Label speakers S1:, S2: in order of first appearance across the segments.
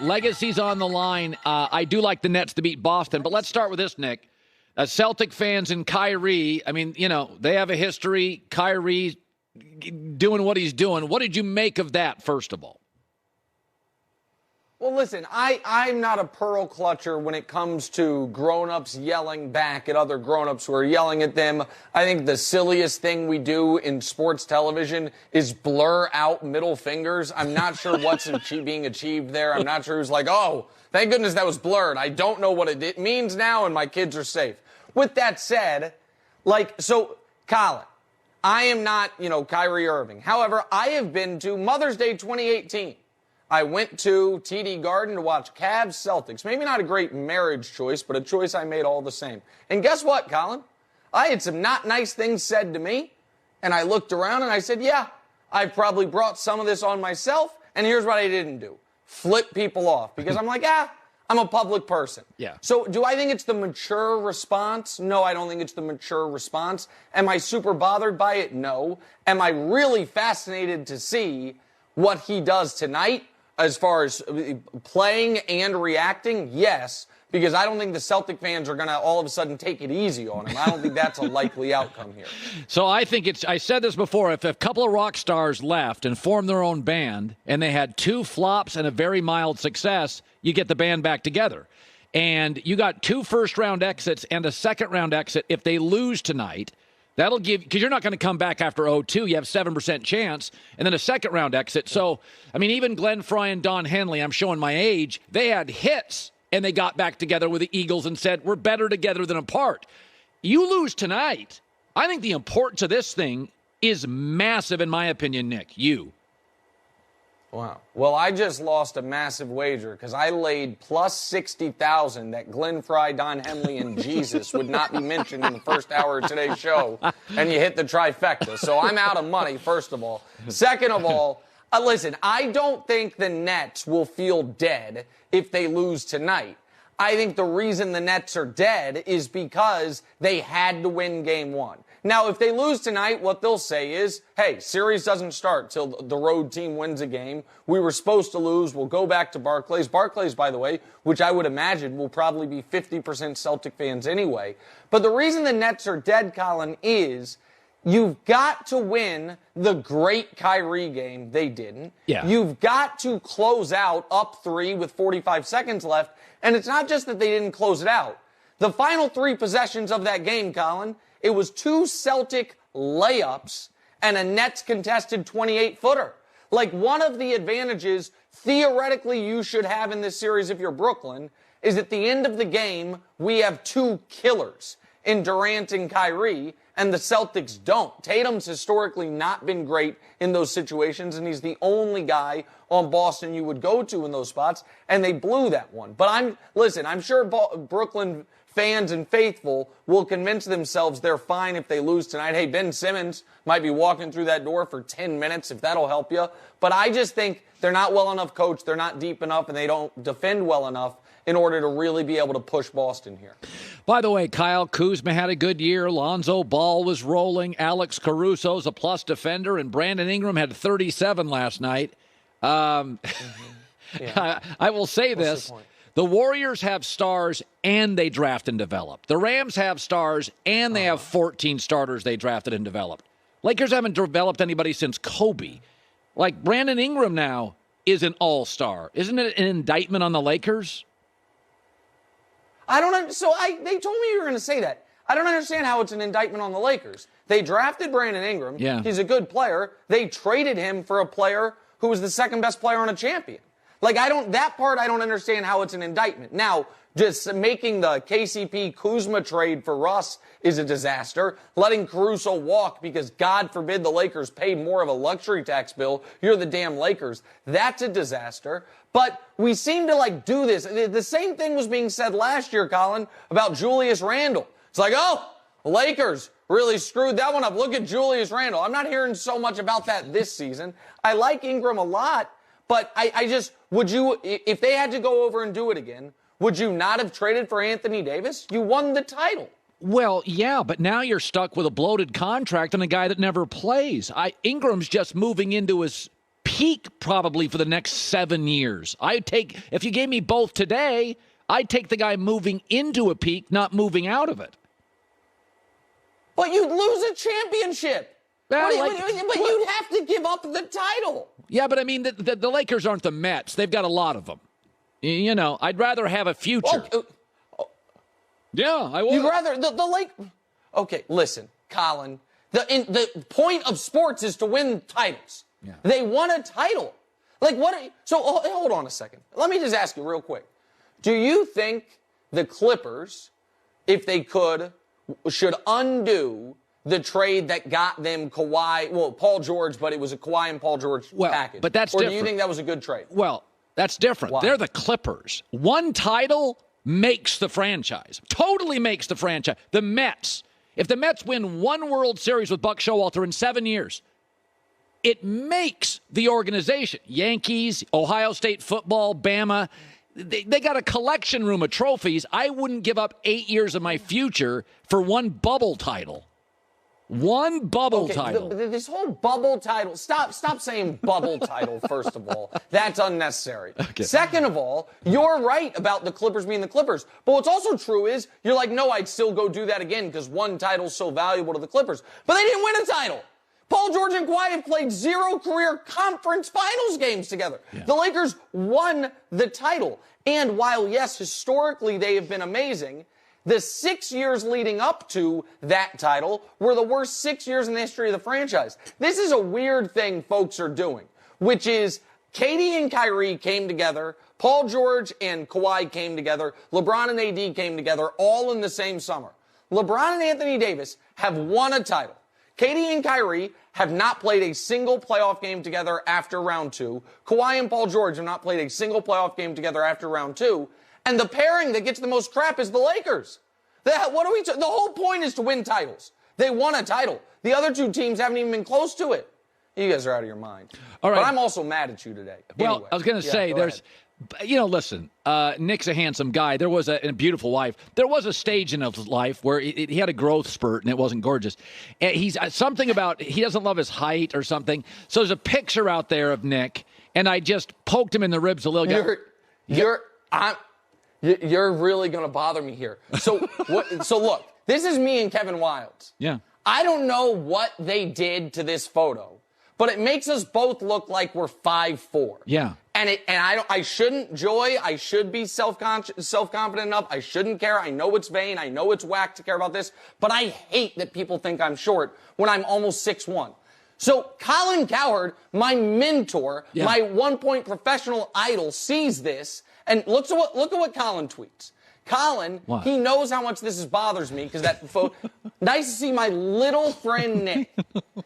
S1: legacy's on the line. I do like the Nets to beat Boston, but let's start with this, Nick. Celtic fans and Kyrie, I mean, they have a history. Kyrie doing what he's doing. What did you make of that, first of all?
S2: Well, listen, I'm not a pearl clutcher when it comes to grown-ups yelling back at other grown-ups who are yelling at them. I think the silliest thing we do in sports television is blur out middle fingers. I'm not sure what's being achieved there. I'm not sure who's like, oh, thank goodness that was blurred. I don't know what it means now, and my kids are safe. With that said, Colin, I am not, Kyrie Irving. However, I have been to Mother's Day 2018. I went to TD Garden to watch Cavs Celtics. Maybe not a great marriage choice, but a choice I made all the same. And guess what, Colin? I had some not nice things said to me, and I looked around and I said, yeah, I probably brought some of this on myself, and here's what I didn't do. Flip people off. Because I'm like, I'm a public person.
S1: Yeah.
S2: So do I think it's the mature response? No, I don't think it's the mature response. Am I super bothered by it? No. Am I really fascinated to see what he does tonight? As far as playing and reacting, yes, because I don't think the Celtic fans are going to all of a sudden take it easy on him. I don't think that's a likely outcome here.
S1: So I think I said this before, if a couple of rock stars left and formed their own band and they had 2 flops and a very mild success, you get the band back together. And you got 2 first-round exits and a second-round exit if they lose tonight. That'll give, because you're not going to come back after 0-2. You have 7% chance, and then a second-round exit. So, I mean, even Glenn Fry and Don Henley, I'm showing my age, they had hits, and they got back together with the Eagles and said, we're better together than apart. You lose tonight. I think the importance of this thing is massive, in my opinion, Nick. You.
S2: Wow. Well, I just lost a massive wager because I laid plus 60,000 that Glenn Fry, Don Henley, and Jesus would not be mentioned in the first hour of today's show, and you hit the trifecta. So I'm out of money, first of all. Second of all, listen, I don't think the Nets will feel dead if they lose tonight. I think the reason the Nets are dead is because they had to win game 1. Now, if they lose tonight, what they'll say is, hey, series doesn't start till the road team wins a game. We were supposed to lose. We'll go back to Barclays. Barclays, by the way, which I would imagine will probably be 50% Celtic fans anyway. But the reason the Nets are dead, Colin, is you've got to win the great Kyrie game. They didn't.
S1: Yeah.
S2: You've got to close out up 3 with 45 seconds left. And it's not just that they didn't close it out. The final 3 possessions of that game, Colin, it was 2 Celtic layups and a Nets contested 28-footer. Like, one of the advantages theoretically you should have in this series if you're Brooklyn is at the end of the game, we have 2 killers in Durant and Kyrie, and the Celtics don't. Tatum's historically not been great in those situations, and he's the only guy on Boston you would go to in those spots, and they blew that one. But I'm sure Brooklyn fans and faithful will convince themselves they're fine if they lose tonight. Hey, Ben Simmons might be walking through that door for 10 minutes if that'll help you. But I just think they're not well enough coached, they're not deep enough, and they don't defend well enough in order to really be able to push Boston here.
S1: By the way, Kyle Kuzma had a good year. Lonzo Ball was rolling. Alex Caruso's a plus defender, and Brandon Ingram had 37 last night. Yeah. I will say this. The Warriors have stars and they draft and develop. The Rams have stars and they have 14 starters they drafted and developed. Lakers haven't developed anybody since Kobe. Like, Brandon Ingram now is an all-star. Isn't it an indictment on the Lakers?
S2: They told me you were going to say that. I don't understand how it's an indictment on the Lakers. They drafted Brandon Ingram.
S1: Yeah.
S2: He's a good player. They traded him for a player who was the second best player on a champion. That part I don't understand how it's an indictment. Now, just making the KCP Kuzma trade for Russ is a disaster. Letting Caruso walk because, God forbid, the Lakers pay more of a luxury tax bill. You're the damn Lakers. That's a disaster. But we seem to, do this. The same thing was being said last year, Colin, about Julius Randle. It's like, the Lakers really screwed that one up. Look at Julius Randle. I'm not hearing so much about that this season. I like Ingram a lot, but if they had to go over and do it again, would you not have traded for Anthony Davis? You won the title.
S1: Well, yeah, but now you're stuck with a bloated contract and a guy that never plays. Ingram's just moving into his peak probably for the next 7 years. If you gave me both today, I'd take the guy moving into a peak, not moving out of it.
S2: But you'd lose a championship. But you'd have to give up the title.
S1: Yeah, but I mean, the Lakers aren't the Mets. They've got a lot of them. You know, I'd rather have a future. Yeah, I would.
S2: You'd rather the Lake. Okay, listen, Colin. The point of sports is to win titles.
S1: Yeah.
S2: They won a title. So hold on a second. Let me just ask you real quick. Do you think the Clippers, if they could, should undo the trade that got them Paul George, but it was a Kawhi and Paul George package?
S1: But that's
S2: different.
S1: Or
S2: do you think that was a good trade?
S1: Well, that's different.
S2: Why?
S1: They're the Clippers. One title makes the franchise. Totally makes the franchise. The Mets. If the Mets win one World Series with Buck Showalter in 7 years, it makes the organization. Yankees, Ohio State football, Bama. They got a collection room of trophies. I wouldn't give up 8 years of my future for one bubble title. One bubble title.
S2: This whole bubble title. Stop saying bubble title, first of all. That's unnecessary. Okay. Second of all, you're right about the Clippers being the Clippers. But what's also true is you're like, no, I'd still go do that again because one title's so valuable to the Clippers. But they didn't win a title. Paul George and Kawhi have played 0 career conference finals games together. Yeah. The Lakers won the title. And while, yes, historically they have been amazing, the 6 years leading up to that title were the worst 6 years in the history of the franchise. This is a weird thing folks are doing, which is KD and Kyrie came together, Paul George and Kawhi came together, LeBron and AD came together all in the same summer. LeBron and Anthony Davis have won a title. KD and Kyrie have not played a single playoff game together after round 2. Kawhi and Paul George have not played a single playoff game together after round 2. And the pairing that gets the most crap is the Lakers. The whole point is to win titles. They won a title. The other two teams haven't even been close to it. You guys are out of your mind.
S1: All right.
S2: But I'm also mad at you today.
S1: Well,
S2: anyway,
S1: I was going to say, listen, Nick's a handsome guy. There was a beautiful wife. There was a stage in his life where he had a growth spurt and it wasn't gorgeous. And he's something about, he doesn't love his height or something. So there's a picture out there of Nick, and I just poked him in the ribs a little.
S2: You're really going to bother me here. So look, this is me and Kevin Wildes. Yeah. I don't know what they did to this photo, but it makes us both look like we're 5'4". Yeah. I should be self-confident enough. I shouldn't care. I know it's vain. I know it's whack to care about this, but I hate that people think I'm short when I'm almost 6'1". So Colin Cowherd, my mentor, my 1-point professional idol, sees this and look at what Colin tweets. Colin, he knows how much this bothers me because that photo. Nice to see my little friend Nick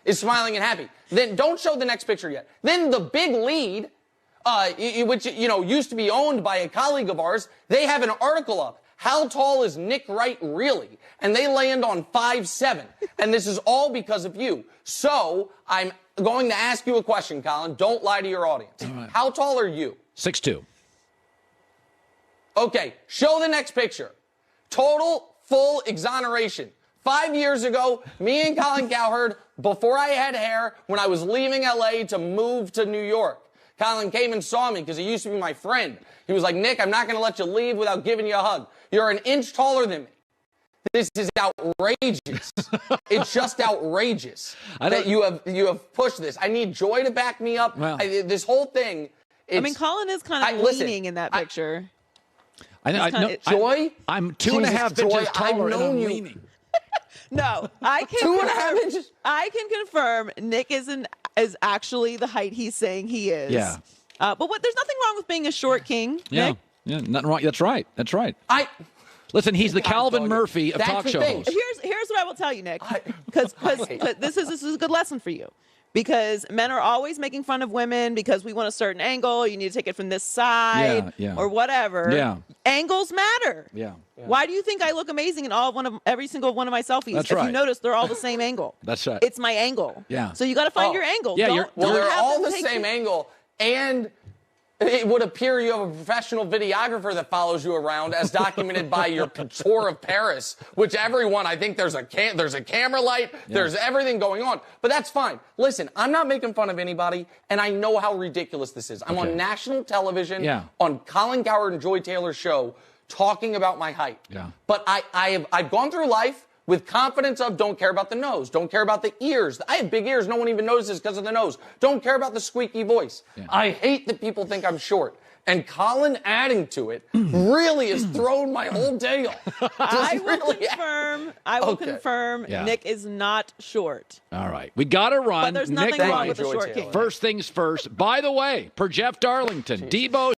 S2: is smiling and happy. Then don't show the next picture yet. Then the big lead, which used to be owned by a colleague of ours, they have an article up. How tall is Nick Wright really? And they land on 5'7". And this is all because of you. So I'm going to ask you a question, Colin. Don't lie to your audience. Right. How tall are you?
S1: 6'2".
S2: Okay, show the next picture. Total, full exoneration. 5 years ago, me and Colin Cowherd, before I had hair, when I was leaving LA to move to New York, Colin came and saw me because he used to be my friend. He was like, Nick, I'm not going to let you leave without giving you a hug. You're an inch taller than me. This is outrageous. It's just outrageous that you have pushed this. I need Joy to back me up. Well, this whole thing.
S3: Colin is kind of leaning in that picture.
S2: Joy?
S1: I'm 2.5 inches taller and I'm leaning.
S3: No, I can
S2: 2.5 inches.
S3: I can confirm Nick is actually the height he's saying he is. Yeah. But there's nothing wrong with being a short king.
S1: Yeah.
S3: Nick.
S1: Yeah. Nothing wrong. That's right. Listen, he's the Calvin Murphy of talk show hosts.
S3: Here's what I will tell you, Nick, because this is a good lesson for you. Because men are always making fun of women because we want a certain angle. You need to take it from this side or whatever. Yeah. Angles matter. Yeah. Why do you think I look amazing in every single one of my selfies?
S1: That's right.
S3: If you notice, they're all the same angle.
S1: That's right.
S3: It's my angle. Yeah. So you got to find your angle.
S2: Yeah. They're all the same angle. And It would appear you have a professional videographer that follows you around, as documented by your tour of Paris, which everyone, I think there's a camera light, there's everything going on. But that's fine. Listen, I'm not making fun of anybody, and I know how ridiculous this is. I'm on national television, on Colin Cowherd and Joy Taylor's show, talking about my height. Yeah. But I've gone through life with confidence of don't care about the nose, don't care about the ears. I have big ears. No one even notices because of the nose. Don't care about the squeaky voice. Yeah. I hate that people think I'm short. And Colin adding to it really has thrown my whole day off.
S3: I will confirm Nick is not short.
S1: All right. We got to run.
S3: But there's nothing wrong with the short king.
S1: First things first. By the way, per Jeff Darlington, Debo